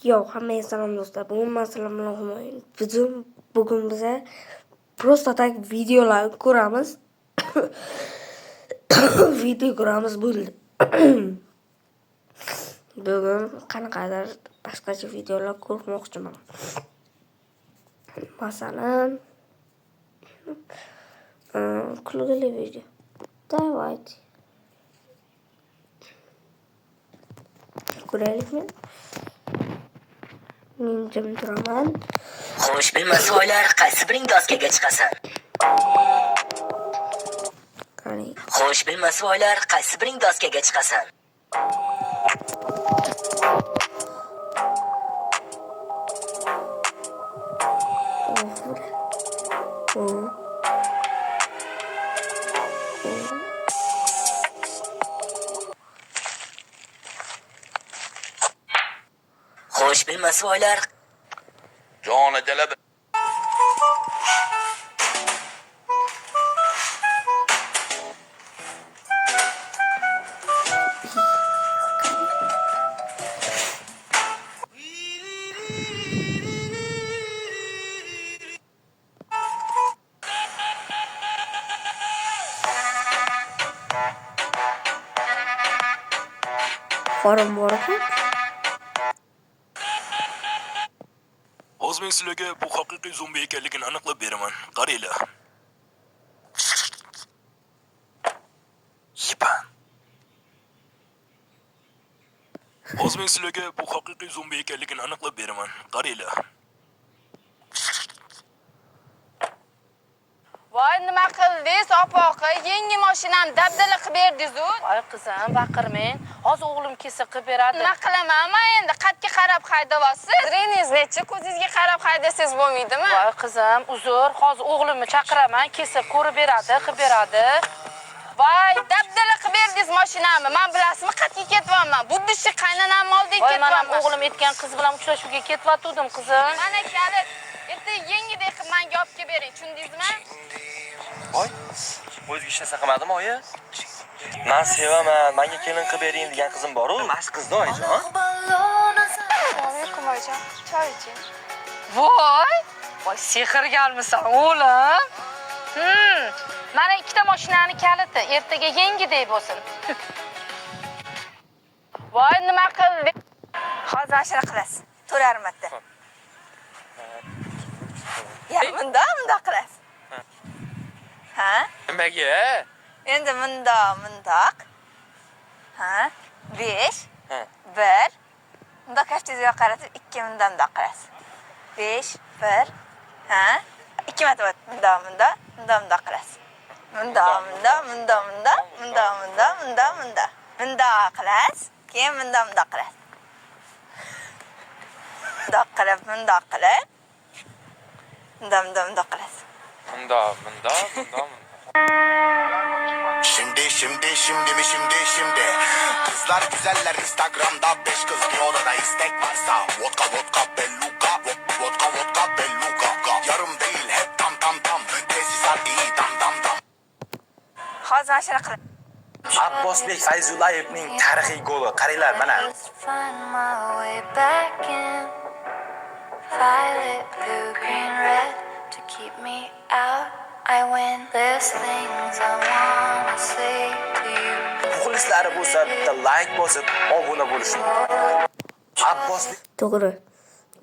Yo, hammaga salom do'stlar. Bugun men sizlar bilan bugun biza просто tak videolar ko'ramiz. Video ko'ramiz bo'ldi. Bugun qanaqadir boshqacha videolar ko'rmoqchiman. Masalan, kulgili video. Давайте. Ko'raylikmi? Men jim turaman. Xo'sh, bilmasvoylar, qaysi biring doskaga chiqasan? Qarang. Xo'sh, bilmasvoylar, qaysi biring doskaga chiqasan? Xo'sh, bilmasvoylar, joni jalab Qorin bor ekan. hozir men sizlarga bu haqiqiy zombi ekanligini aniqlab beraman. Qaranglar. Yipan. Hozir men sizlarga bu haqiqiy zombi ekanligini aniqlab beraman. Qaranglar. Voy, nima qildingiz, opoqi? Yangi mashinani dabdala qilib berdingiz-ku. Voy qizim, baqirmang. Hozir o'g'lim kelsa qilib beradi. Nima qilaman men endi? Qatga qarab haydayapsiz. Diringiz necha? Ko'zingizga qarab haydasangiz bo'lmaydimi? Voy qizim, uzr. Hozir o'g'limni chaqiraman, kelsa ko'rib beradi, qilib beradi. Voy, dabdala qilib berdingiz mashinamni. Men bilasizmi, qatga ketyapman. Buddishi qaynonamni oldiga Voy, men ham ketyapman. o'g'lim aytgan qiz bilan uchrashuvga ketyapatdim, qizim. Mana kalit. Erta yengidek qilib menga olib kelib bering, tushundingizmi? Voy, o'zga hech narsa qilmadimi, oyi? Men sevaman, menga kelin qilib bering degan qizim bor-ku. Mas qizni oyijon. Assalomu oyijon. Choy iching. Voy, sehrgarmisan, o'g'lim. Mana ikkita mashinani kaliti, ertaga yengidek bo'lsin. Voy, nima qilding? Hozir mana shuni qilasiz. To'larmatda. Ya, bundoq qilasiz. Ha? Nimaga? Endi mundoq. Ha? 5. Ha. 1. Bundoq kaftingizga qaratib 2 mundoq qilasiz. 5, 1. Ha? 2 marta mundoq qilasiz. Mundoq qilasiz. Keyin mundoq qilasiz. Mundoq qilib. Mundoq qilasiz. Mundoq. Şimdi kızlar güzeller Instagram'da 5 kız bir odada istek varsa vodka belluka vodka belluka yarım değil hep tam tesisat iyi dam Hozir mana shuni qilib. Abbosbek Fayzullayevning tarixiy goli. Qaranglar mana. Find my way back in violet, blue, green, red to keep me out. I win. There's things I wanna say to you. Muxlislari bo'lsa bitta like bosib, obuna bo'lishni. Abbosbek To'g'ri.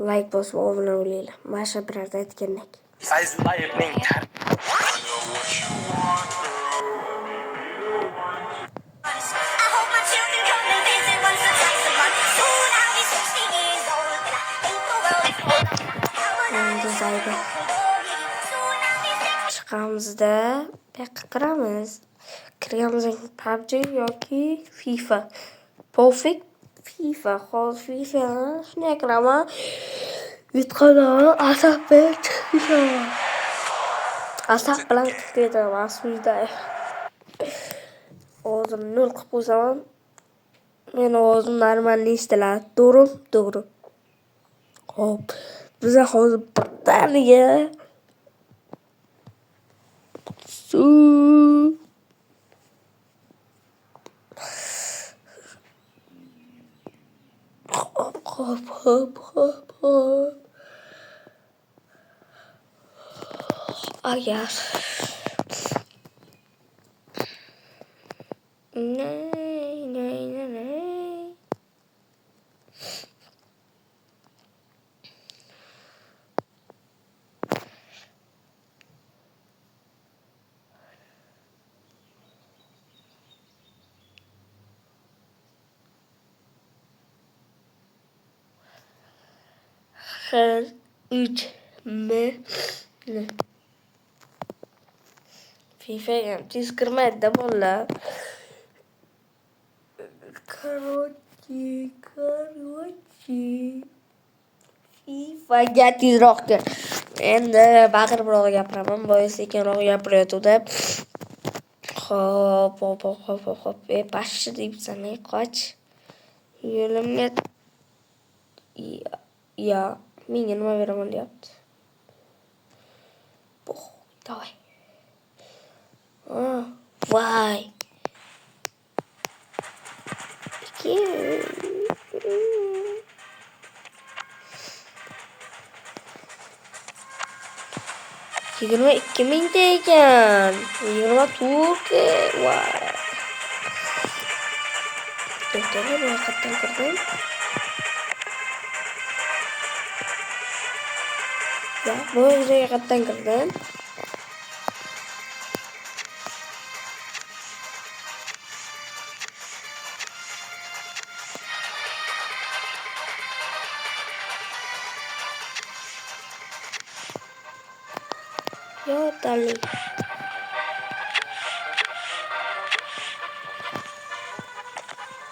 Like bosib obuna bo'linglar. Masha birarda aytgandek. Fayzullayevning Endi zayda chiqamizda kiramiz. Kiramiz PUBG yoki FIFA. Pofik FIFA. Hozir FIFA shunday qiraman. Yutqadan asab bilan ketaman suyda. Hozir 0 qilib qo'ysam, men o'zim normalni ishtilar. To'g'ri. Hop. Biza hozir birdaniga Hop. Agar ne. Her 3 mi? FIFA ham tez kirmaydi bola. Короче. FIFAga tezroq kir. Endi baqiribroq gapiraman, boya sekinroq gapirayotganda. Hop. Pashshi deyapsan, qoch. Yo'limga ya, menga nima beraman deyapti. Давай. Voy. Yigirma 2,000 ekan. 24 voy. To'xtala, bu yoqdan kirdim. Ya, bu yoqdan kirdim. Yo, dali.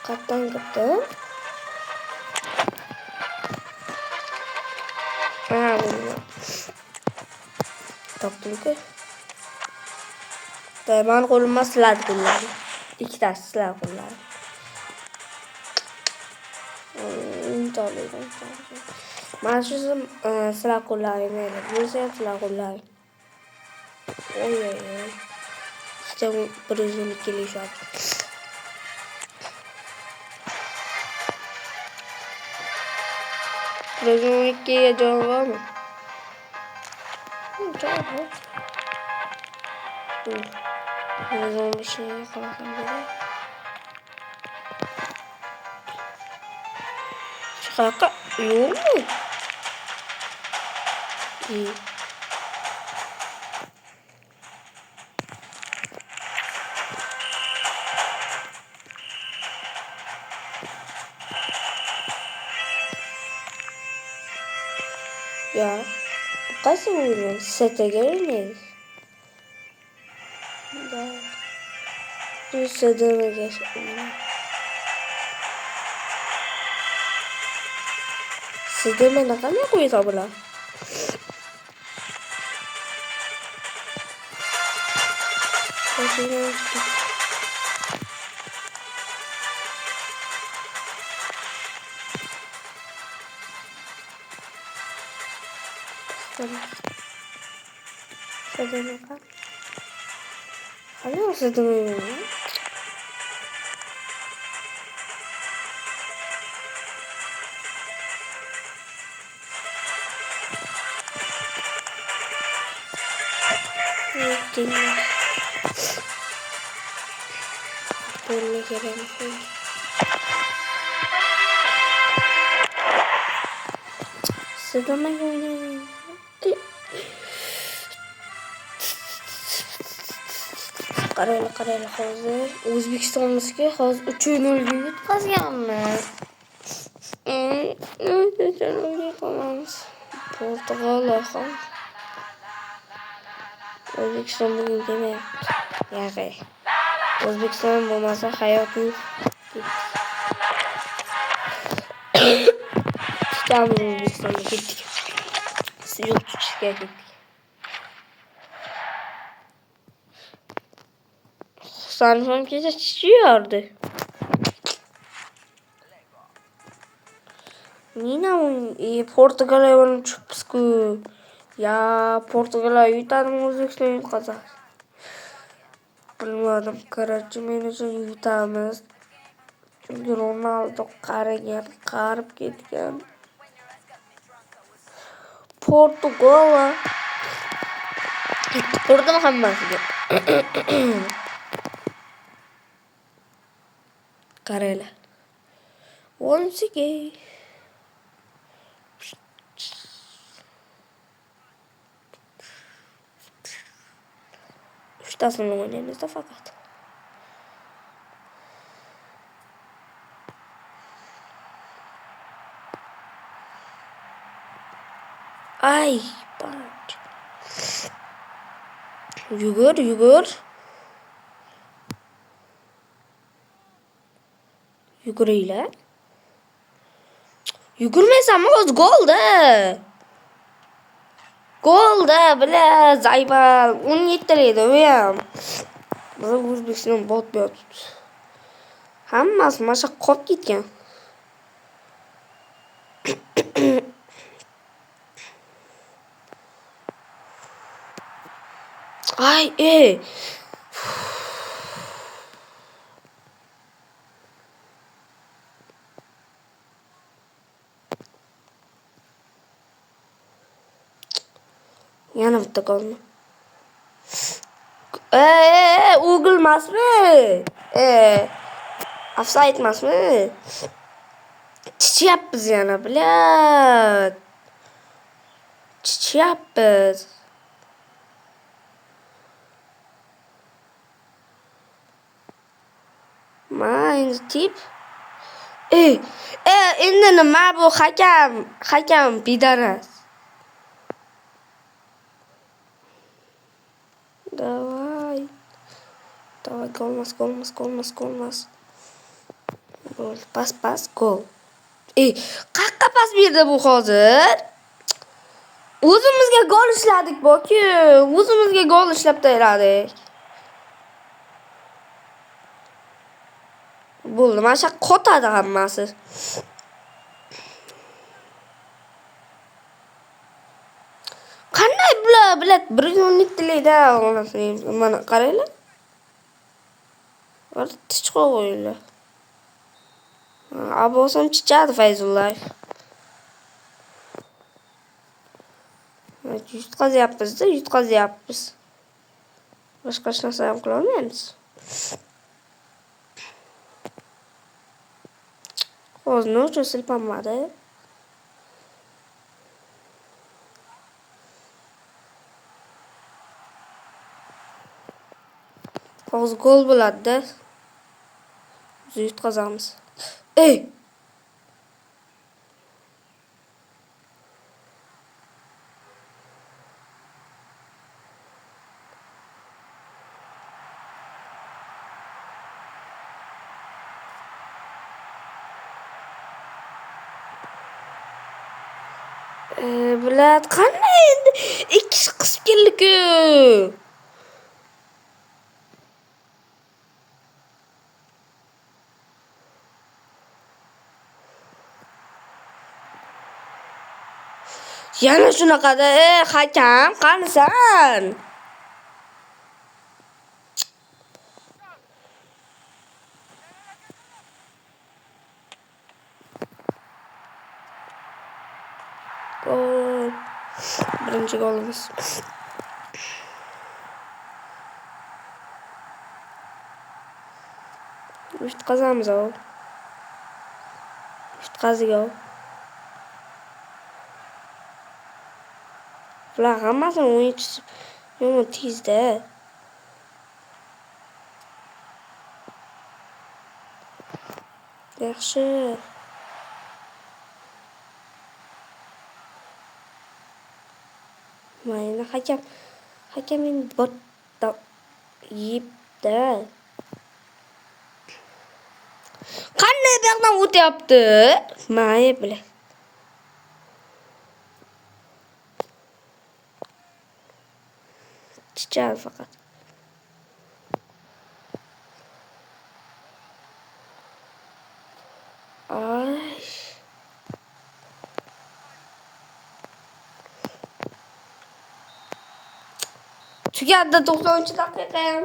Kattan girdim. Bunu. Topdum-ku. Dayman qo'limga silat qo'lladim. Ikkitasi silat qo'lladim. Mana shu silat qo'lladim edi. Bo'lsa ham silat qo'lladim. Oy. İşte bir uzunluk geliyor şu an. Bir uzunluk geliyor, canım var mı? Canım var. Dur. Bir uzunluk bir şey yakalasam böyle. Şaka. Yok mu? İyi. Ya, kaç oyun? Sete gelmeyiz. Bir seteme geç. Seteme ne kadar koyuyor tabela? Seteme kan? Ano seteme yun? Böyle gelin. Seteme oynayın. Qarayla hozir O'zbekistonimizga hozir 3-0 ga yutqazganmiz. Portugal ham O'zbekiston bugun demayapti. Yag'ay. O'zbekiston bo'lmasa hayot yo'q. Chiqamiz O'zbekistonga ketdik. Suyuq tutishga ketdik. Sanırım kecha chichiyordi. Nina Portugaliya bilan chiqibsiz-ku. Ya Portugaliya yutadimi, O'zbekiston yutqazadi. Bilmadim, qarorchi men uchun yutamiz. Ronaldo qarigan, qarib ketgan. Portugal. Tupurdim hammasiga. Qaranglar. Onsiga. Uchtasini o'ynaymiz-da faqat. Ay, bak. Yugur. Yuguringlar. Yugurmaysanmi, o'z golda. Golda, bila, Zaybal 17 edi u ham. Biz O'zbekiston bot. Hammasi mana shu qolib ketgan. Ay, yana bitta golmi? O'g'il emasmi? Offside emasmi? Chichyapmiz yana, bilat. Chichyapmiz. Endi tip. Endi nima bu hakam bidaras. Davay, golmas. Gol, pas, gol. Qaqqa pas berdi bu hozir? O'zimizga gol ishladik boku. O'zimizga gol ishlab tayyorladik. Bo'ldi, mana shu qotadi hammasi. Qanday bilat 117 tilayda mana qaranglar. Var tichqo o'yinlar. Abosam chichadi Fayzullayev. Yutqazyapmiz. Boshqa hech narsa ham qila olmaymiz. Hozir nima uchun silpanmadi? Hozir gol bo'ladi-da. Biz yutqazamiz. Bilat qanday endi ikki qisib keldi-ku. Yana shunaqada, hakam, qanisan? Gol. Birinchi golimiz. Yutqazamiz o. Yutqazdik o. Bular hammasini o'yinchisi yomon tezda. Yaxshi. Mayli hakam endi botda yibda. Qanday bu yoqdan o'tyapti? May bilan. Chichar faqat. Ay. Tugadi 90-daqiqa ham.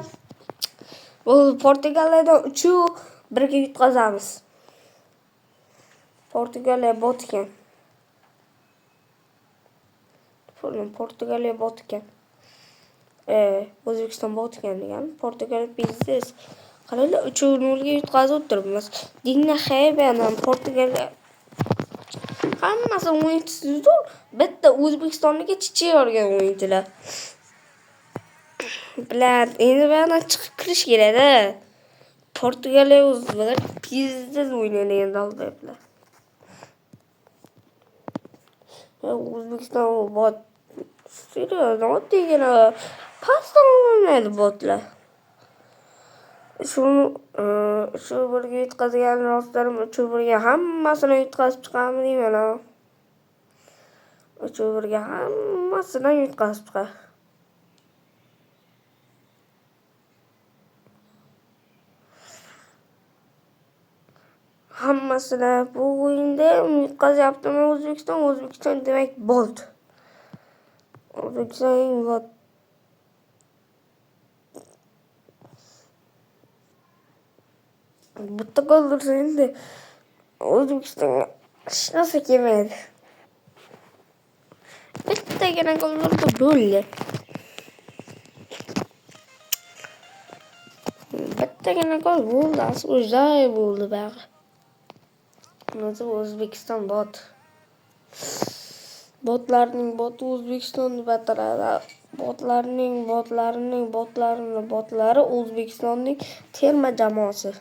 Bu Portugaliyadan 3-1 ga yutqazamiz. Portugaliya bot ekan. Portugaliya bot ekan. O'zbekiston bot ekan degan. Portugaliya biznes. Qaranglar 3-0 yutqazib o'tiribmiz. Dinga Xeyberdan Portugaliya hammasi o'yinchisidir. Bitta O'zbekistonga chichi yorgan o'yinchilar. Bilan endi yana chiqib kirish kerak-da. Portugaliya o'zbeklar biznes o'ynaydigan dalblar. O'zbekiston bot seriozdan oddiygina pasdan o'ynaydi botlar. Shu birga yutqazgan rostlarim 3-1 hammasini yutqazib chiqamiz deyman. 3-1 hammasini yutqazib chiqar. Hammasini bu o'yinda yutqazyaptimi O'zbekiston demak bot. O'zbekiston bot. Bitta gol ursa endi O'zbekistonga hech narsa kelmaydi. Bittagina gol urdi bo'ldi. Bittagina gol bo'ldi, asli bo'ldi bari. O'zi O'zbekiston bot. Botlarning boti O'zbekiston deb ataladi. Botlari O'zbekistonning terma jamoasi.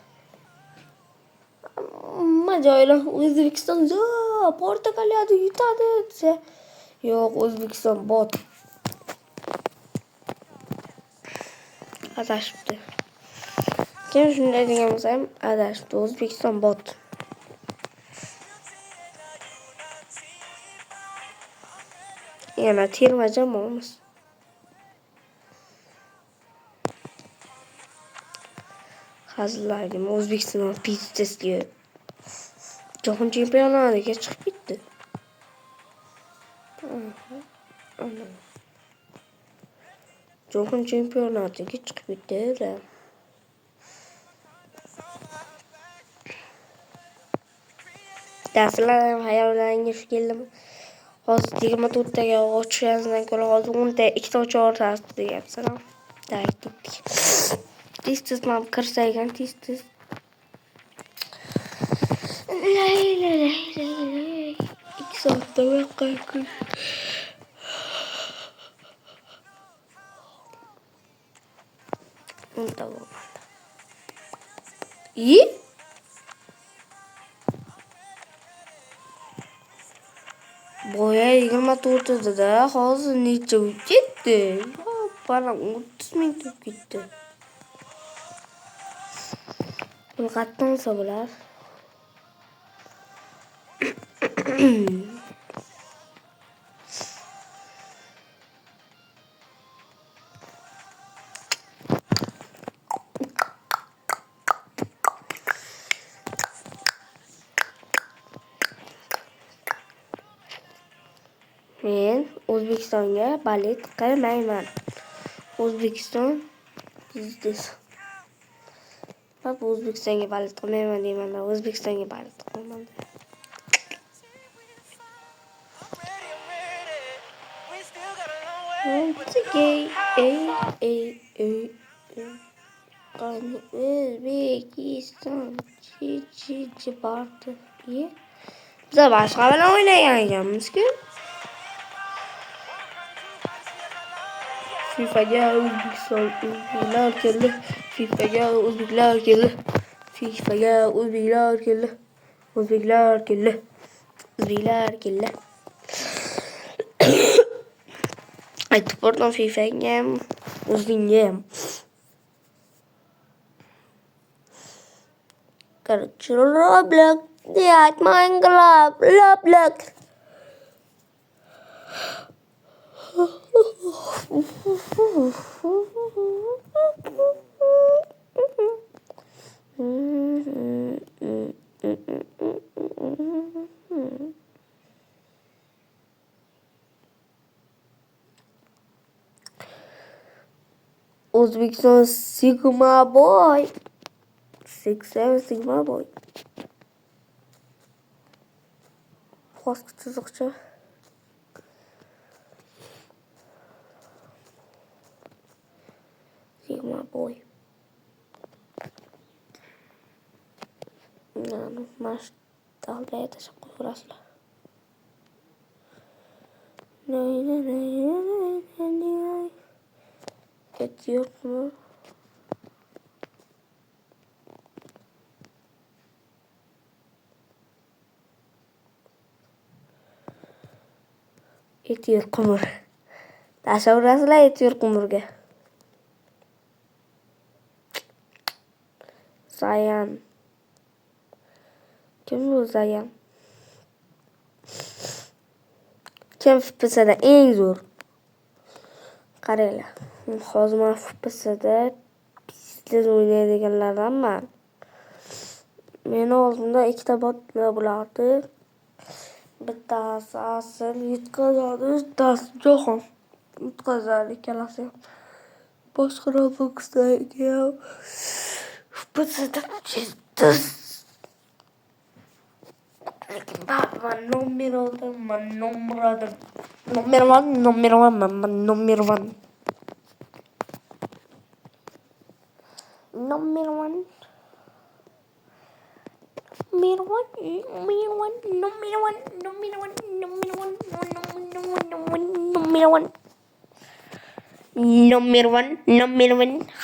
Hamma joylar O'zbekiston Portugaliyani yutadi desa, yo'q, O'zbekiston bot. Adashibdi. Kim shunday degan bo'lsa ham adashibdi. O'zbekiston bot. Yana terma jamoamiz. Hazillardim O'zbekiston pizzasiga jahon chempionatiga chiqib ketdi. Jahon chempionatiga chiqib ketdi. Dastlab hayollaringga shu keldimi? Hozir 24 taga ochgandan ko'ra hozir 10 ta 2 ta ochorasiz deyapsan. Ta'kiddik. Tez ham kirsa ekan tez. Lay. 2 soatda vaqt. Unta bo'lmadi. Boya 24 da hozir necha ketdi? Bana 30 minut ketdi. Bu qattansa bo'lar. Men O'zbekistonga balet qilmayman. O'zbekiston biznes. Bak O'zbekistonga balet qilmayman deyman. O'zbekistonga balet qilmayman. O'zbekiston chichi bordi. Biz boshqa bilan o'ynagan ekanmiz-ku. FIFA'ga o'zbeklar keldi. FIFA'ga o'zbeklar keldi. Aytib bordim FIFA'ga ham, o'zingga ham. Короче, Roblox deyat Minecraft, Roblox. O'zbekiston Sigma Boy. 67 Sigma Boy. Qo'sqi chiziqcha. Sigma boy. Mash dalga tashakkur ko'rasizlar. Ketiyapmi? Etiyor qumur. Tasavvurasizlar etiyor qumurga. Zayan. Kim bu Zayan? Kim FPS'da eng zo'r? Qaranglar. Hozir men FPS'da pizsiz o'ynaydiganlardanman. Meni oldimda ikkita botlar bo'lardi. Bittasi asl yutqazadi, bittasi jahon yutqazadi ikkalasi. Boshqa Roblox'dagi ham FPS'da pizsiz. Lekin ben number oldum, ben number oldum. Number one. Number one.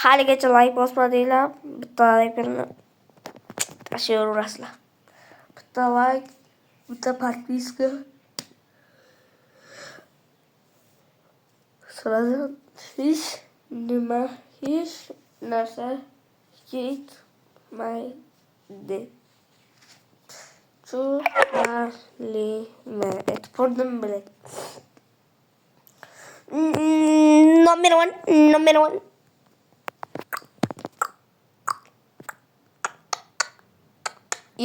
Haligacha like bosmadinglar, bitta like'ni tashlaverasizlar. Bitta like, bitta подписка. Sizlardan hech narsa ketmaydi. Tushunarlimi? E'tibordan bilan. Number one.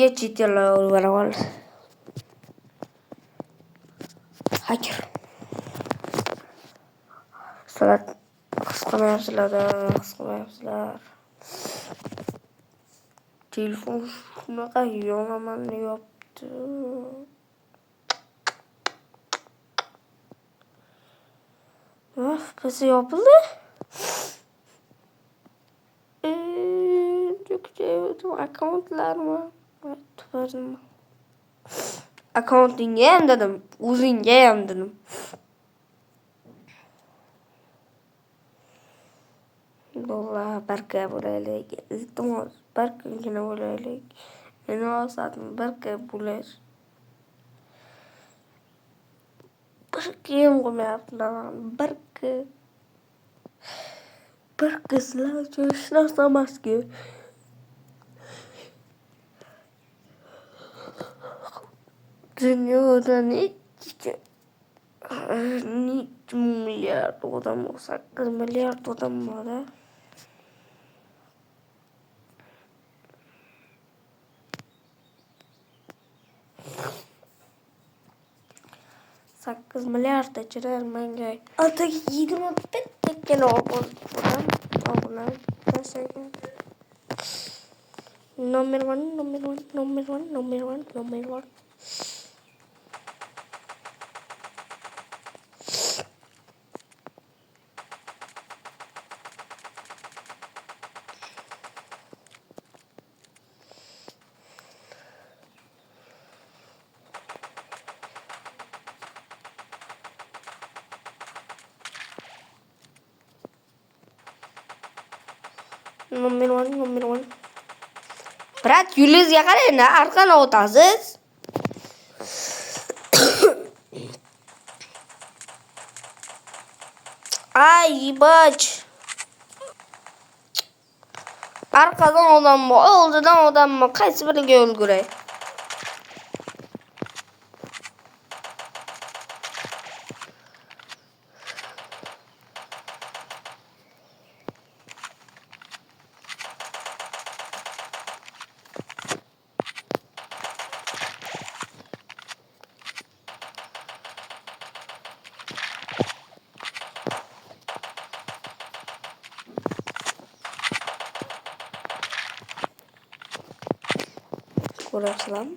Yechitlar o'rganol. Hacker. Salat qisqamayapsizlar. Telefon shunaqa yonaman yopdi. Biz yopildi. Akkauntlarmi? Akkauntingga ham dedim, o'zingga ham dedim. Vallahi barka bo'laylik. Iltimos, barkagina bo'laylik. Meni olsatmi barka bo'lash. Barka ham qo'ymayaptilar. Barka sizlar uchun hech narsa emas-ku. Dunyoda necha milliard odam, 8 milliard odam bor. 8 milliard ichida menga atigi 21 takkina odam tashagan. Number one. Brat, yuzingizga qarang, orqani o'tasiz. Ay, bach. Arqadan odammi, oldidan odammi, qaysi biriga o'lguray? Ko'rasizlarmi?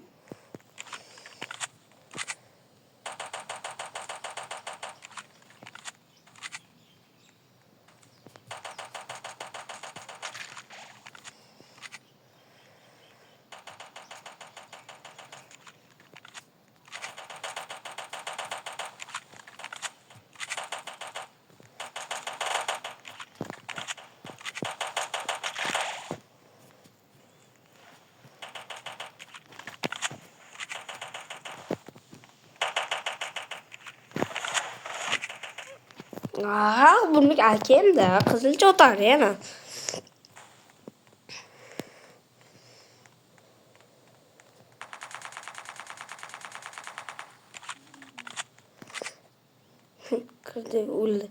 Aha, bunu akayım da kızılca otar yana. Kırdı öldü.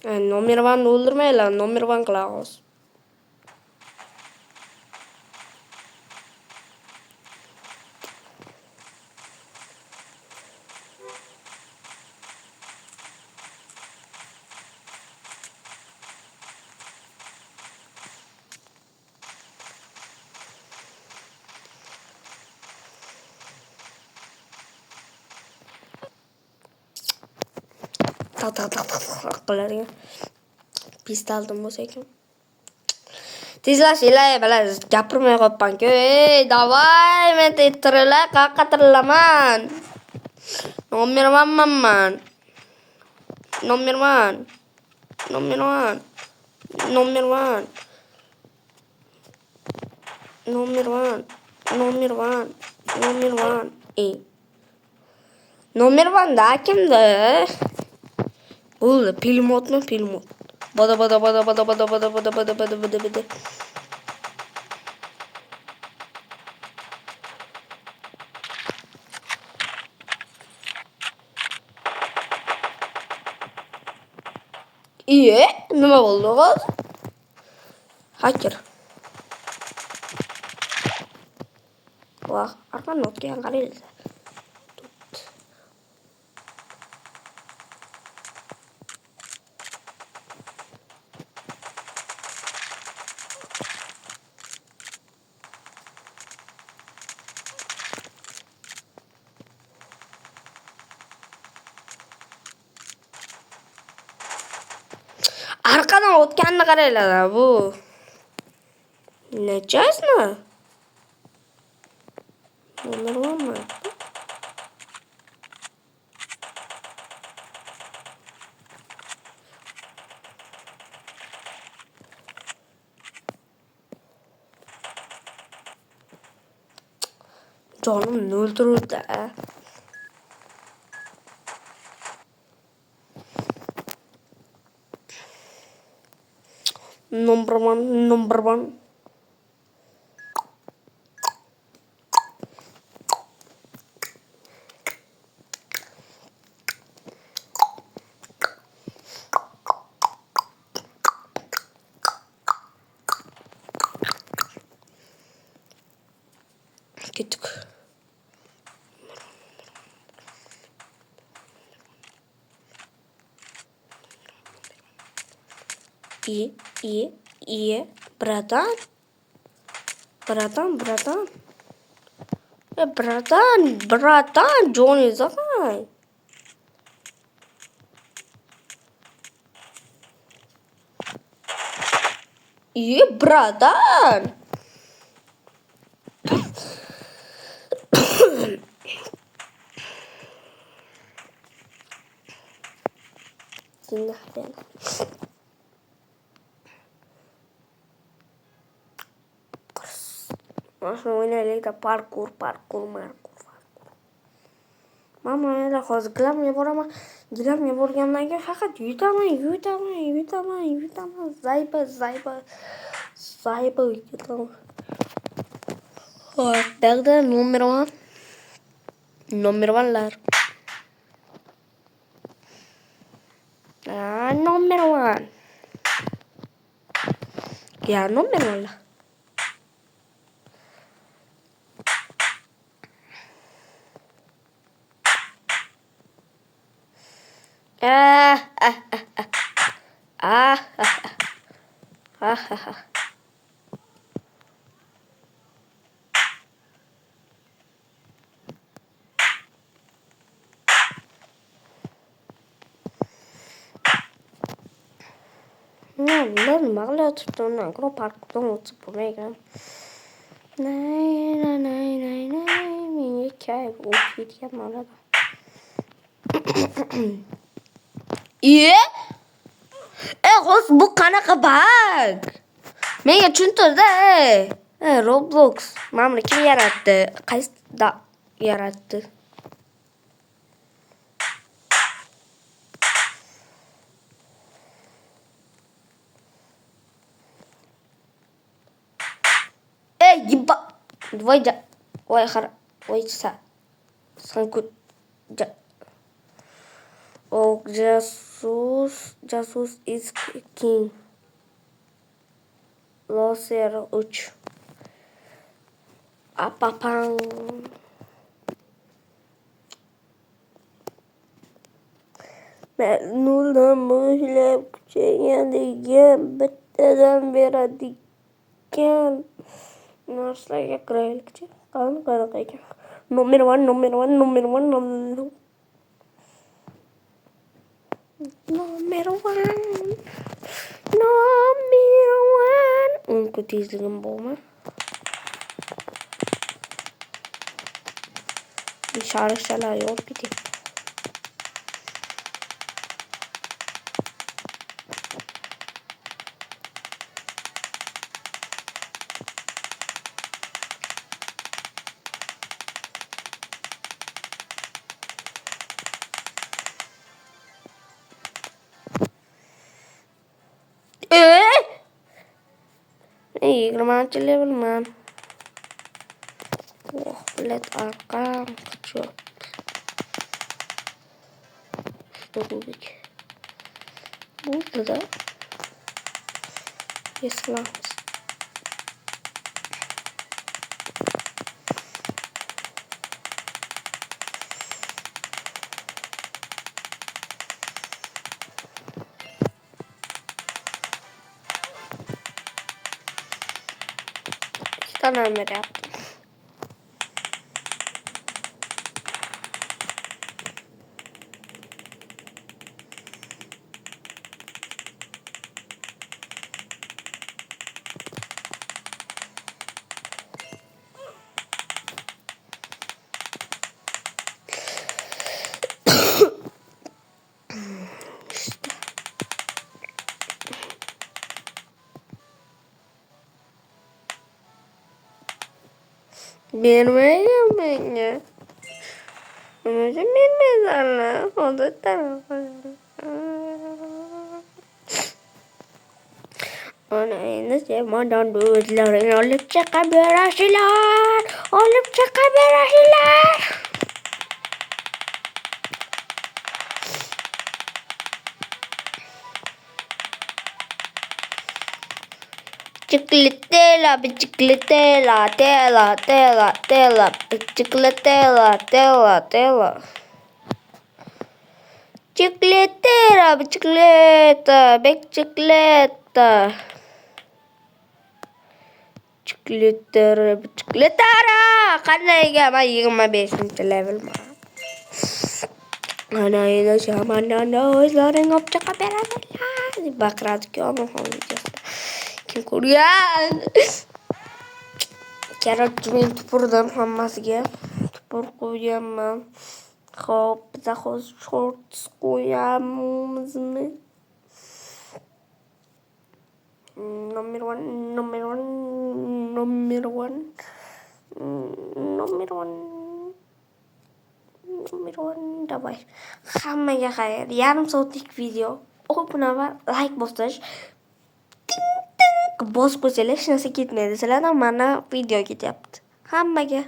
Nomirvan öldürmeyle Nomirvan Klaus. Aqllariga pist aldim bo'lsa ekan. Tezlash ilay balas gapirmay qolibman-ku. Ey, davay, men tirilay, qayerga tirilaman? Nomirvanman. Nomirvan. Nomirvan. Nomirvan. Nomirvan. Nomirvan. Nomirvan. Ey. Nomirvanda kimdi? Bo'ldi, pilmotmi, pilmot. Bada bada bada bada bada bada bada bada bada bada bada. İyi, nima bo'ldi hozir? Hacker. Vah, arqon o'tgan qaraysiz. Arqadan o'tganini qaranglar bu. Nechasini? Nomirvanmi? Canım öldürür de. Number one, number one. Gittik. İyi. Bratан. Bratан. Bratан, Johnny Zakay. İyi, bratан. Dinle beni. Aslında oynayalım da parkur. Mama öyle hozir gilam yaboraman. Gilam yaborgandan keyin faqat yutaman. Zayba yutaman. Hoy, bug'da nomirvanlar. Nomirvan. Ya nomirvanlar. Ben nima qilyotibdi undan ko'ra parkdan o'tib bo'lmaygan. Nay, menga kayf o'tib ketgan bo'ladi. Hozir bu qanaqa bug? Menga tushuntirdi. Roblox. Mana kim yaratdi? Qaysi yaratdi? Gibba. Voy xara. Voy sa. Sankut. Oh, Jesus is king. Loser 3. Apapang. Memnunum muhlep kuchayadigan bittadan beradigan narsaga kiraylikchi. Qanaqa ekan? Number 1. Unku tezligim bormi? Sharishchalar yo'q ketdi. Yigirmanchi level man. Oh, bilet arkam kaçıyor. Что будет? Burada da Islam. Tamam yaptım. Bilmiyorum ben ya. Ama sen bilmiyorsun. O da tamam. Ona yine sevmadan gözlerin olup çıkabilirler. Olup çıkabilirler. Chicletela, bicicletela, tela, bicicletela, tela. Chicletera, bicicleta, bicicleta. Chicletera. Qanday gama 25 level ma. Ana yine zamandan o'zlaring olib chiqib beradilar deb baqiradi-ku videosida. Kim ko'rgan? Kerak men tupurdim hammasiga. Tupur qo'yganman. Xo'p, biza hozir shorts qo'yamizmi? Number one. Davay. Hammaga xayr. Yarim soatlik video. Obuna va like bosish. Bosib qo'ysanglar hech narsa ketmaydi. Sizlardan mana video ketyapti. Hammaga